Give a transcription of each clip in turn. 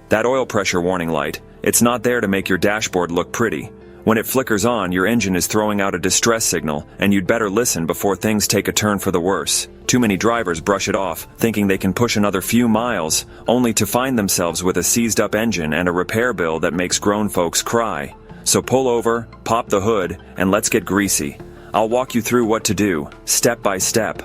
That oil pressure warning light, it's not there to make your dashboard look pretty. When it flickers on, your engine is throwing out a distress signal, and you'd better listen before things take a turn for the worse. Too many drivers brush it off, thinking they can push another few miles, only to find themselves with a seized-up engine and a repair bill that makes grown folks cry. So pull over, pop the hood, and let's get greasy. I'll walk you through what to do, step by step.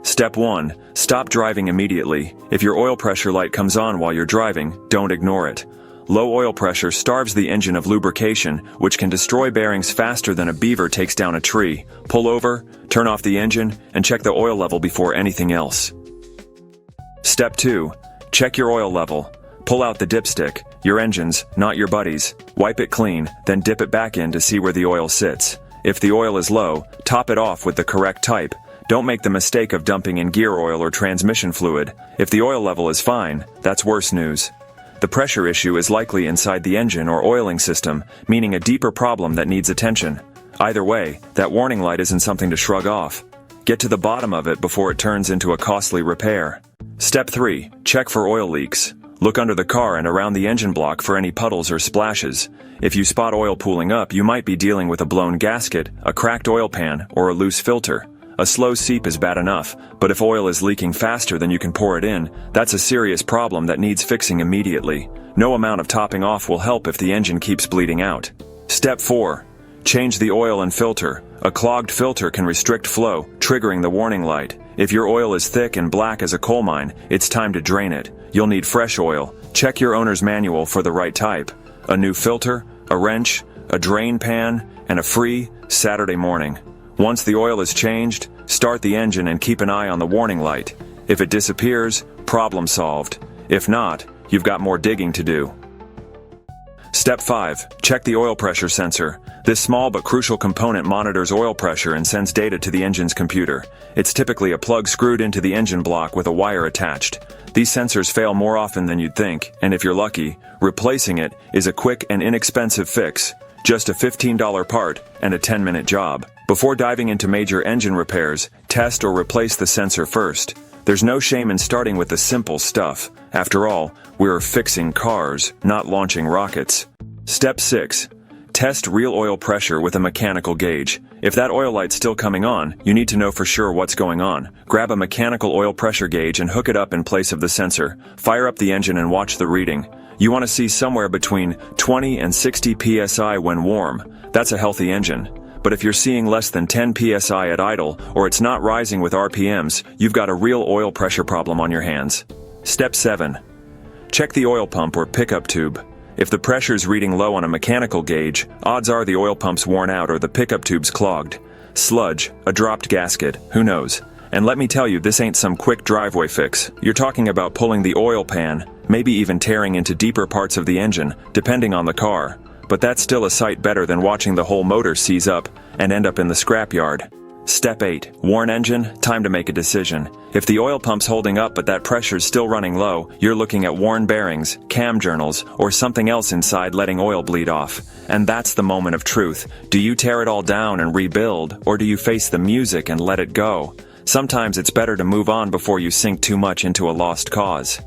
Step 1. Stop driving immediately. If your oil pressure light comes on while you're driving, don't ignore it. Low oil pressure starves the engine of lubrication, which can destroy bearings faster than a beaver takes down a tree. Pull over, turn off the engine, and check the oil level before anything else. Step 2. Check your oil level. Pull out the dipstick, your engine's, not your buddy's. Wipe it clean, then dip it back in to see where the oil sits. If the oil is low, top it off with the correct type. Don't make the mistake of dumping in gear oil or transmission fluid. If the oil level is fine, that's worse news. The pressure issue is likely inside the engine or oiling system, meaning a deeper problem that needs attention. Either way, that warning light isn't something to shrug off. Get to the bottom of it before it turns into a costly repair. Step 3. Check for oil leaks. Look under the car and around the engine block for any puddles or splashes. If you spot oil pooling up, you might be dealing with a blown gasket, a cracked oil pan, or a loose filter. A slow seep is bad enough, but if oil is leaking faster than you can pour it in, that's a serious problem that needs fixing immediately. No amount of topping off will help if the engine keeps bleeding out. Step 4. Change the oil and filter. A clogged filter can restrict flow, triggering the warning light. If your oil is thick and black as a coal mine, it's time to drain it. You'll need fresh oil. Check your owner's manual for the right type. A new filter, a wrench, a drain pan, and a free Saturday morning. Once the oil is changed, start the engine and keep an eye on the warning light. If it disappears, problem solved. If not, you've got more digging to do. Step 5. Check the oil pressure sensor. This small but crucial component monitors oil pressure and sends data to the engine's computer. It's typically a plug screwed into the engine block with a wire attached. These sensors fail more often than you'd think, and if you're lucky, replacing it is a quick and inexpensive fix. Just a $15 part and a 10-minute job. Before diving into major engine repairs, test or replace the sensor first. There's no shame in starting with the simple stuff. After all, we're fixing cars, not launching rockets. Step 6. Test real oil pressure with a mechanical gauge. If that oil light's still coming on, you need to know for sure what's going on. Grab a mechanical oil pressure gauge and hook it up in place of the sensor. Fire up the engine and watch the reading. You want to see somewhere between 20 and 60 psi when warm. That's a healthy engine. But if you're seeing less than 10 psi at idle, or it's not rising with RPMs, you've got a real oil pressure problem on your hands. Step 7. Check the oil pump or pickup tube. If the pressure's reading low on a mechanical gauge, odds are the oil pump's worn out or the pickup tube's clogged. Sludge, a dropped gasket, who knows? And let me tell you, this ain't some quick driveway fix. You're talking about pulling the oil pan, maybe even tearing into deeper parts of the engine, depending on the car. But that's still a sight better than watching the whole motor seize up and end up in the scrapyard. Step 8. Worn engine, time to make a decision. If the oil pump's holding up but that pressure's still running low, you're looking at worn bearings, cam journals, or something else inside letting oil bleed off. And that's the moment of truth. Do you tear it all down and rebuild, or do you face the music and let it go? Sometimes it's better to move on before you sink too much into a lost cause.